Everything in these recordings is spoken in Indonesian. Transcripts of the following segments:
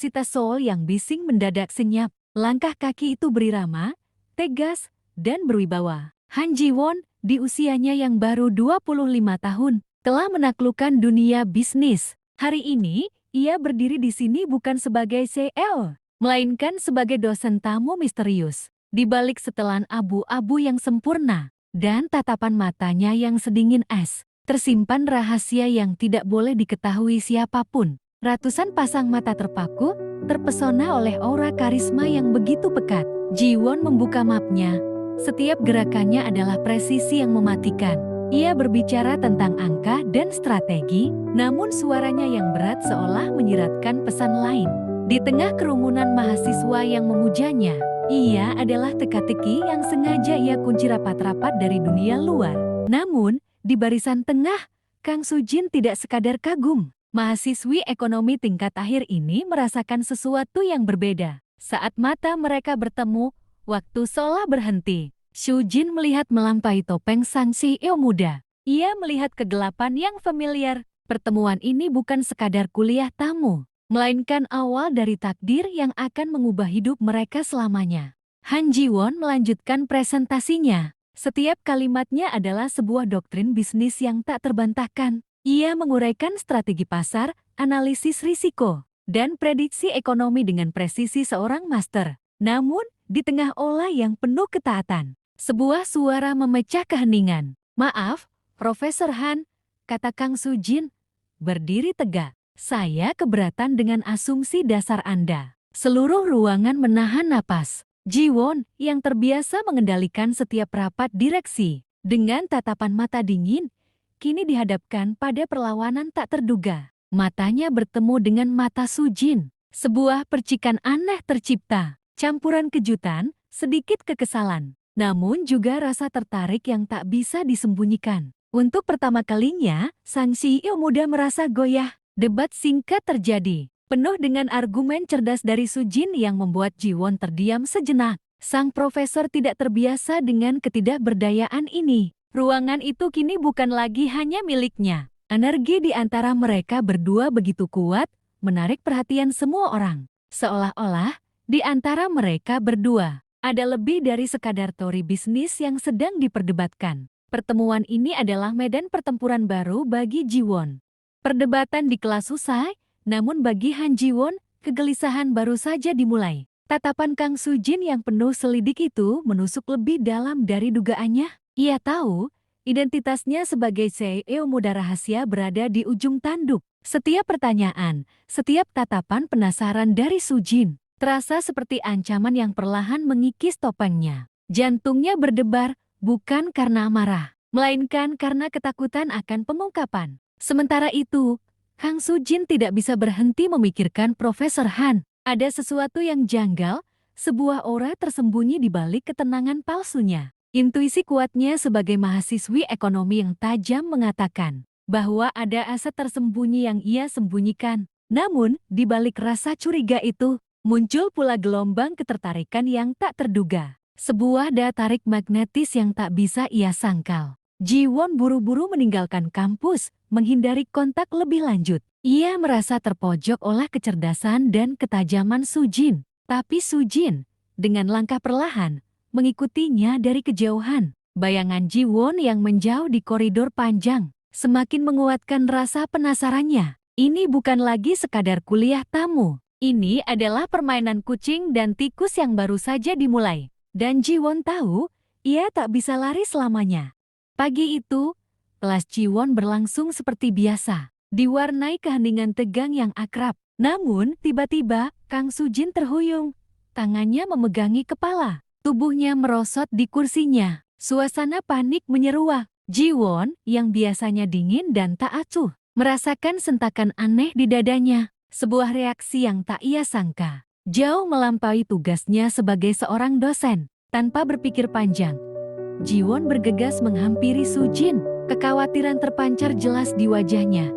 Universitas Seoul yang bising mendadak senyap. Langkah kaki itu berirama, tegas, dan berwibawa. Han Ji-won, di usianya yang baru 25 tahun, telah menaklukkan dunia bisnis. Hari ini, ia berdiri di sini bukan sebagai CEO, melainkan sebagai dosen tamu misterius. Di balik setelan abu-abu yang sempurna, dan tatapan matanya yang sedingin es, tersimpan rahasia yang tidak boleh diketahui siapapun. Ratusan pasang mata terpaku, terpesona oleh aura karisma yang begitu pekat. Ji-won membuka mapnya. Setiap gerakannya adalah presisi yang mematikan. Ia berbicara tentang angka dan strategi, namun suaranya yang berat seolah menyiratkan pesan lain. Di tengah kerumunan mahasiswa yang memujanya, ia adalah teka-teki yang sengaja ia kunci rapat-rapat dari dunia luar. Namun, di barisan tengah, Kang Soo-jin tidak sekadar kagum. Mahasiswi ekonomi tingkat akhir ini merasakan sesuatu yang berbeda. Saat mata mereka bertemu, waktu seolah berhenti. Soo-jin melihat melampaui topeng sang CEO muda. Ia melihat kegelapan yang familiar. Pertemuan ini bukan sekadar kuliah tamu, melainkan awal dari takdir yang akan mengubah hidup mereka selamanya. Han Ji-won melanjutkan presentasinya. Setiap kalimatnya adalah sebuah doktrin bisnis yang tak terbantahkan. Ia menguraikan strategi pasar, analisis risiko, dan prediksi ekonomi dengan presisi seorang master. Namun, di tengah olah yang penuh ketaatan, sebuah suara memecah keheningan. "Maaf, Profesor Han," kata Kang Soo-jin, berdiri tegak. "Saya keberatan dengan asumsi dasar Anda." Seluruh ruangan menahan napas. Ji-won, yang terbiasa mengendalikan setiap rapat direksi, dengan tatapan mata dingin, kini dihadapkan pada perlawanan tak terduga. Matanya bertemu dengan mata Soo-jin. Sebuah percikan aneh tercipta. Campuran kejutan, sedikit kekesalan, namun juga rasa tertarik yang tak bisa disembunyikan. Untuk pertama kalinya, sang CEO muda merasa goyah. Debat singkat terjadi, penuh dengan argumen cerdas dari Soo-jin yang membuat Ji-won terdiam sejenak. Sang profesor tidak terbiasa dengan ketidakberdayaan ini. Ruangan itu kini bukan lagi hanya miliknya. Energi di antara mereka berdua begitu kuat, menarik perhatian semua orang. Seolah-olah, di antara mereka berdua, ada lebih dari sekadar teori bisnis yang sedang diperdebatkan. Pertemuan ini adalah medan pertempuran baru bagi Ji-won. Perdebatan di kelas usai, namun bagi Han Ji-won, kegelisahan baru saja dimulai. Tatapan Kang Soo-jin yang penuh selidik itu menusuk lebih dalam dari dugaannya. Ia tahu, identitasnya sebagai CEO muda rahasia berada di ujung tanduk. Setiap pertanyaan, setiap tatapan penasaran dari Soo-jin, terasa seperti ancaman yang perlahan mengikis topengnya. Jantungnya berdebar, bukan karena amarah, melainkan karena ketakutan akan pengungkapan. Sementara itu, Kang Soo-jin tidak bisa berhenti memikirkan Profesor Han. Ada sesuatu yang janggal, sebuah aura tersembunyi di balik ketenangan palsunya. Intuisi kuatnya sebagai mahasiswi ekonomi yang tajam mengatakan bahwa ada aset tersembunyi yang ia sembunyikan. Namun, di balik rasa curiga itu, muncul pula gelombang ketertarikan yang tak terduga. Sebuah daya tarik magnetis yang tak bisa ia sangkal. Ji-won buru-buru meninggalkan kampus, menghindari kontak lebih lanjut. Ia merasa terpojok oleh kecerdasan dan ketajaman Soo-jin. Tapi Soo-jin, dengan langkah perlahan, mengikutinya dari kejauhan. Bayangan Ji-won yang menjauh di koridor panjang semakin menguatkan rasa penasarannya. Ini bukan lagi sekadar kuliah tamu. Ini adalah permainan kucing dan tikus yang baru saja dimulai. Dan Ji-won tahu, ia tak bisa lari selamanya. Pagi itu, kelas Ji-won berlangsung seperti biasa, diwarnai keheningan tegang yang akrab. Namun, tiba-tiba, Kang Soo-jin terhuyung. Tangannya memegangi kepala. Tubuhnya merosot di kursinya. Suasana panik menyeruak. Ji-won, yang biasanya dingin dan tak acuh, merasakan sentakan aneh di dadanya. Sebuah reaksi yang tak ia sangka. Jauh melampaui tugasnya sebagai seorang dosen. Tanpa berpikir panjang, Ji-won bergegas menghampiri Soo-jin. Kekhawatiran terpancar jelas di wajahnya.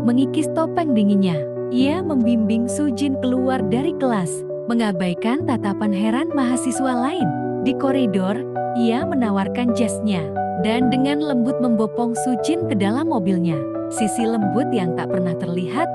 Mengikis topeng dinginnya, ia membimbing Soo-jin keluar dari kelas, mengabaikan tatapan heran mahasiswa lain. Di koridor, ia menawarkan jasnya, dan dengan lembut membopong Soo-jin ke dalam mobilnya. Sisi lembut yang tak pernah terlihat,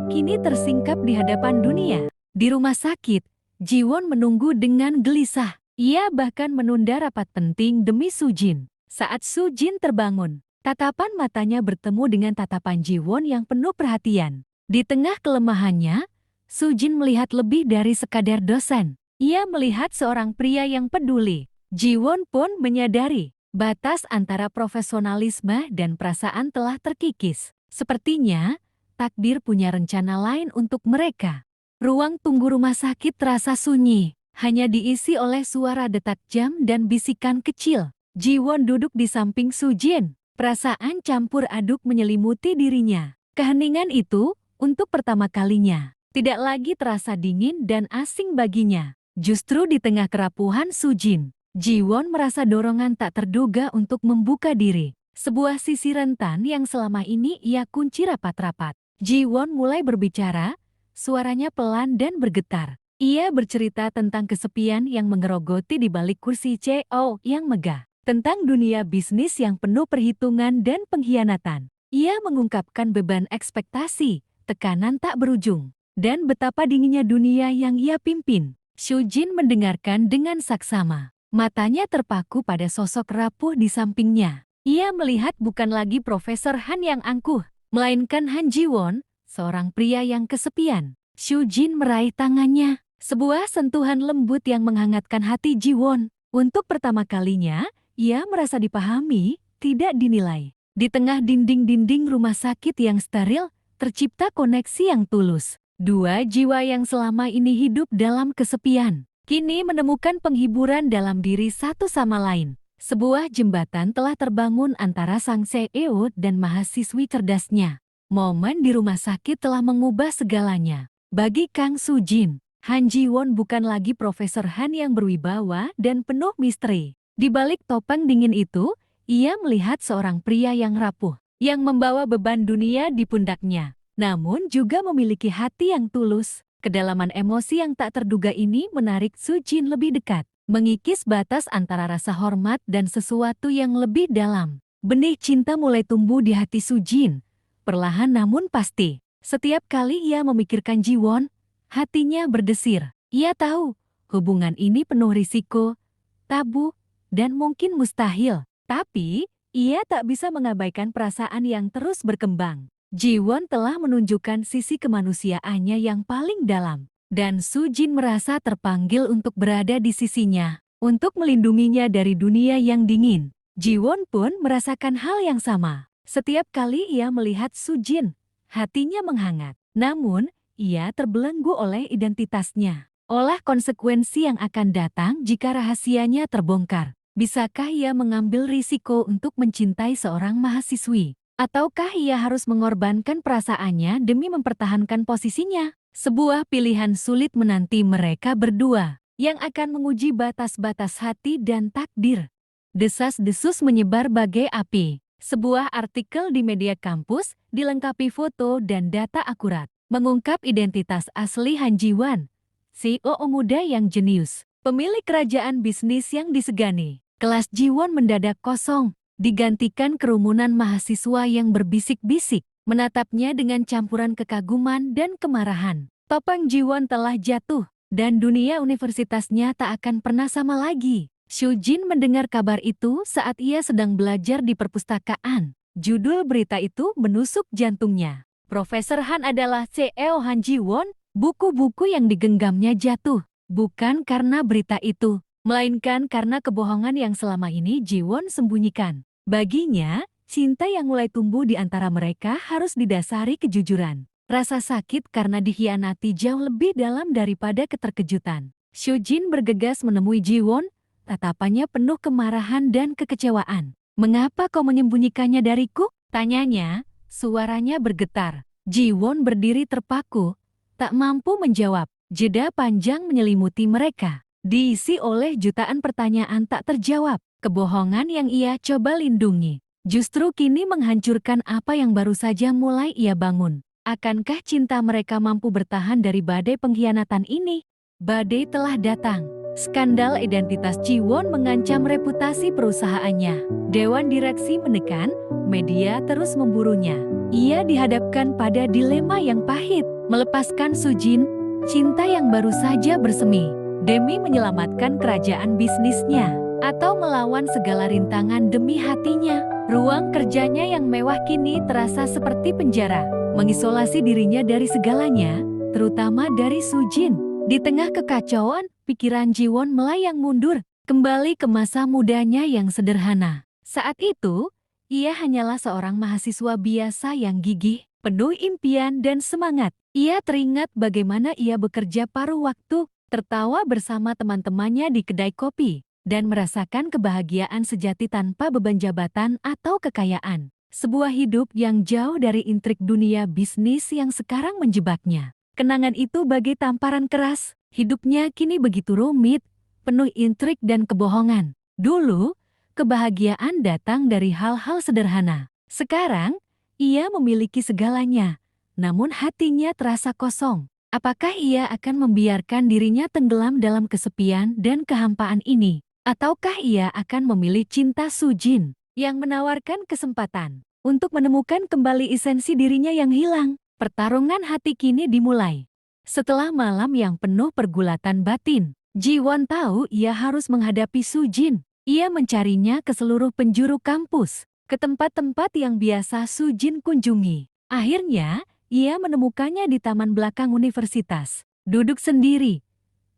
kini tersingkap di hadapan dunia. Di rumah sakit, Jiwon menunggu dengan gelisah. Ia bahkan menunda rapat penting demi Sujin. Saat Sujin terbangun, tatapan matanya bertemu dengan tatapan Jiwon yang penuh perhatian. Di tengah kelemahannya, Sujin melihat lebih dari sekadar dosen. Ia melihat seorang pria yang peduli. Jiwon pun menyadari batas antara profesionalisme dan perasaan telah terkikis. Sepertinya, takdir punya rencana lain untuk mereka. Ruang tunggu rumah sakit terasa sunyi, hanya diisi oleh suara detak jam dan bisikan kecil. Jiwon duduk di samping Sujin. Perasaan campur aduk menyelimuti dirinya. Keheningan itu, untuk pertama kalinya, tidak lagi terasa dingin dan asing baginya. Justru di tengah kerapuhan Sujin, Jiwon merasa dorongan tak terduga untuk membuka diri. Sebuah sisi rentan yang selama ini ia kunci rapat-rapat. Jiwon mulai berbicara, suaranya pelan dan bergetar. Ia bercerita tentang kesepian yang mengerogoti di balik kursi CEO yang megah. Tentang dunia bisnis yang penuh perhitungan dan pengkhianatan. Ia mengungkapkan beban ekspektasi, tekanan tak berujung, dan betapa dinginnya dunia yang ia pimpin. Sujin mendengarkan dengan saksama. Matanya terpaku pada sosok rapuh di sampingnya. Ia melihat bukan lagi Profesor Han yang angkuh, melainkan Han Jiwon, seorang pria yang kesepian. Sujin meraih tangannya. Sebuah sentuhan lembut yang menghangatkan hati Jiwon. Untuk pertama kalinya, ia merasa dipahami, tidak dinilai. Di tengah dinding-dinding rumah sakit yang steril, tercipta koneksi yang tulus. Dua jiwa yang selama ini hidup dalam kesepian, kini menemukan penghiburan dalam diri satu sama lain. Sebuah jembatan telah terbangun antara sang CEO dan mahasiswi cerdasnya. Momen di rumah sakit telah mengubah segalanya. Bagi Kang Sujin, Han Jiwon bukan lagi Profesor Han yang berwibawa dan penuh misteri. Di balik topeng dingin itu, ia melihat seorang pria yang rapuh, yang membawa beban dunia di pundaknya, namun juga memiliki hati yang tulus. Kedalaman emosi yang tak terduga ini menarik Sujin lebih dekat, mengikis batas antara rasa hormat dan sesuatu yang lebih dalam. Benih cinta mulai tumbuh di hati Sujin. Perlahan namun pasti, setiap kali ia memikirkan Jiwon, hatinya berdesir. Ia tahu, hubungan ini penuh risiko, tabu, dan mungkin mustahil. Tapi, ia tak bisa mengabaikan perasaan yang terus berkembang. Jiwon telah menunjukkan sisi kemanusiaannya yang paling dalam. Dan Sujin merasa terpanggil untuk berada di sisinya, untuk melindunginya dari dunia yang dingin. Jiwon pun merasakan hal yang sama. Setiap kali ia melihat Sujin, hatinya menghangat. Namun, ia terbelenggu oleh identitasnya, oleh konsekuensi yang akan datang jika rahasianya terbongkar. Bisakah ia mengambil risiko untuk mencintai seorang mahasiswi? Ataukah ia harus mengorbankan perasaannya demi mempertahankan posisinya? Sebuah pilihan sulit menanti mereka berdua, yang akan menguji batas-batas hati dan takdir. Desas-desus menyebar bagai api. Sebuah artikel di media kampus dilengkapi foto dan data akurat, mengungkap identitas asli Han Jiwon, CEO muda yang jenius, pemilik kerajaan bisnis yang disegani. Kelas Jiwon mendadak kosong, digantikan kerumunan mahasiswa yang berbisik-bisik, menatapnya dengan campuran kekaguman dan kemarahan. Topeng Jiwon telah jatuh, dan dunia universitasnya tak akan pernah sama lagi. Sujin mendengar kabar itu saat ia sedang belajar di perpustakaan. Judul berita itu menusuk jantungnya. Profesor Han adalah CEO Han Jiwon. Buku-buku yang digenggamnya jatuh, bukan karena berita itu, melainkan karena kebohongan yang selama ini Jiwon sembunyikan. Baginya, cinta yang mulai tumbuh di antara mereka harus didasari kejujuran. Rasa sakit karena dikhianati jauh lebih dalam daripada keterkejutan. Sujin bergegas menemui Jiwon. Tatapannya penuh kemarahan dan kekecewaan. "Mengapa kau menyembunyikannya dariku?" tanyanya, suaranya bergetar. Jiwon berdiri terpaku, tak mampu menjawab. Jeda panjang menyelimuti mereka, diisi oleh jutaan pertanyaan tak terjawab. Kebohongan yang ia coba lindungi, justru kini menghancurkan apa yang baru saja mulai ia bangun. Akankah cinta mereka mampu bertahan dari badai pengkhianatan ini? Badai telah datang. Skandal identitas Jiwon mengancam reputasi perusahaannya. Dewan direksi menekan, media terus memburunya. Ia dihadapkan pada dilema yang pahit, melepaskan Sujin cinta yang baru saja bersemi demi menyelamatkan kerajaan bisnisnya, atau melawan segala rintangan demi hatinya. Ruang kerjanya yang mewah kini terasa seperti penjara, mengisolasi dirinya dari segalanya, terutama dari Sujin. Di tengah kekacauan, pikiran Jiwon melayang mundur, kembali ke masa mudanya yang sederhana. Saat itu, ia hanyalah seorang mahasiswa biasa yang gigih, penuh impian dan semangat. Ia teringat bagaimana ia bekerja paruh waktu, tertawa bersama teman-temannya di kedai kopi, dan merasakan kebahagiaan sejati tanpa beban jabatan atau kekayaan. Sebuah hidup yang jauh dari intrik dunia bisnis yang sekarang menjebaknya. Kenangan itu bagai tamparan keras. Hidupnya kini begitu rumit, penuh intrik dan kebohongan. Dulu, kebahagiaan datang dari hal-hal sederhana. Sekarang, ia memiliki segalanya, namun hatinya terasa kosong. Apakah ia akan membiarkan dirinya tenggelam dalam kesepian dan kehampaan ini? Ataukah ia akan memilih cinta Sujin yang menawarkan kesempatan untuk menemukan kembali esensi dirinya yang hilang? Pertarungan hati kini dimulai. Setelah malam yang penuh pergulatan batin, Jiwon tahu ia harus menghadapi Sujin. Ia mencarinya ke seluruh penjuru kampus, ke tempat-tempat yang biasa Sujin kunjungi. Akhirnya, ia menemukannya di taman belakang universitas. Duduk sendiri,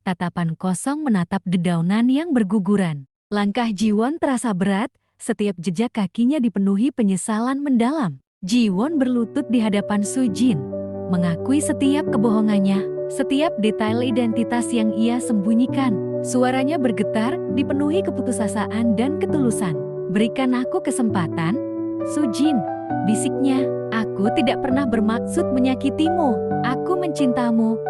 tatapan kosong menatap dedaunan yang berguguran. Langkah Jiwon terasa berat, setiap jejak kakinya dipenuhi penyesalan mendalam. Jiwon berlutut di hadapan Sujin, mengakui setiap kebohongannya, setiap detail identitas yang ia sembunyikan. Suaranya bergetar, dipenuhi keputusasaan dan ketulusan. "Berikan aku kesempatan, Sujin," bisiknya. "Aku tidak pernah bermaksud menyakitimu. Aku mencintamu."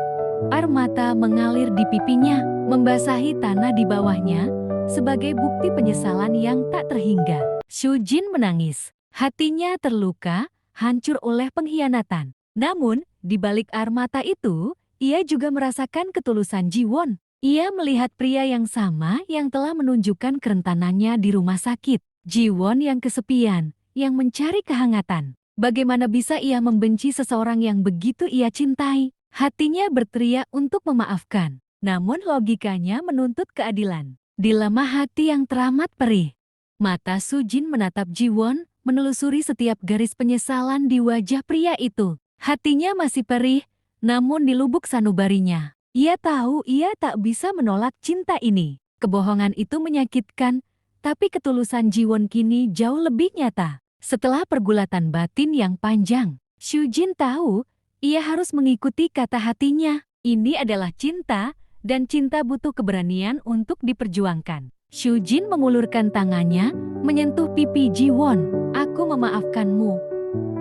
Air mata mengalir di pipinya, membasahi tanah di bawahnya, sebagai bukti penyesalan yang tak terhingga. Sujin menangis. Hatinya terluka, hancur oleh pengkhianatan. Namun, di balik air mata itu, ia juga merasakan ketulusan Jiwon. Ia melihat pria yang sama yang telah menunjukkan kerentanannya di rumah sakit. Jiwon yang kesepian, yang mencari kehangatan. Bagaimana bisa ia membenci seseorang yang begitu ia cintai? Hatinya berteriak untuk memaafkan. Namun logikanya menuntut keadilan. Dilema hati yang teramat perih. Mata Sujin menatap Jiwon, menelusuri setiap garis penyesalan di wajah pria itu. Hatinya masih perih, namun di lubuk sanubarinya, ia tahu ia tak bisa menolak cinta ini. Kebohongan itu menyakitkan, tapi ketulusan Jiwon kini jauh lebih nyata. Setelah pergulatan batin yang panjang, Sujin tahu ia harus mengikuti kata hatinya. Ini adalah cinta, dan cinta butuh keberanian untuk diperjuangkan. Sujin mengulurkan tangannya, menyentuh pipi Jiwon. "Aku memaafkanmu,"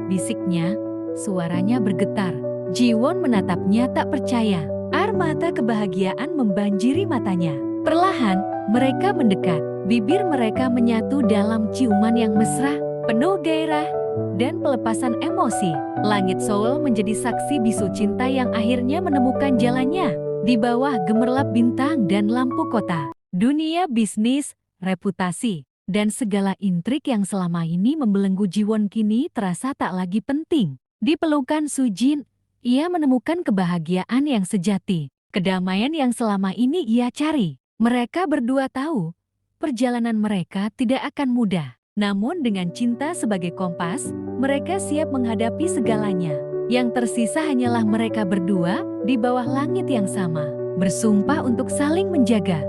bisiknya. Suaranya bergetar. Jiwon menatapnya tak percaya. Air mata kebahagiaan membanjiri matanya. Perlahan, mereka mendekat. Bibir mereka menyatu dalam ciuman yang mesra, penuh gairah dan pelepasan emosi. Langit Seoul menjadi saksi bisu cinta yang akhirnya menemukan jalannya. Di bawah gemerlap bintang dan lampu kota, dunia bisnis, reputasi, dan segala intrik yang selama ini membelenggu Jiwon kini terasa tak lagi penting. Di pelukan Sujin, ia menemukan kebahagiaan yang sejati, kedamaian yang selama ini ia cari. Mereka berdua tahu, perjalanan mereka tidak akan mudah. Namun dengan cinta sebagai kompas, mereka siap menghadapi segalanya. Yang tersisa hanyalah mereka berdua di bawah langit yang sama, bersumpah untuk saling menjaga.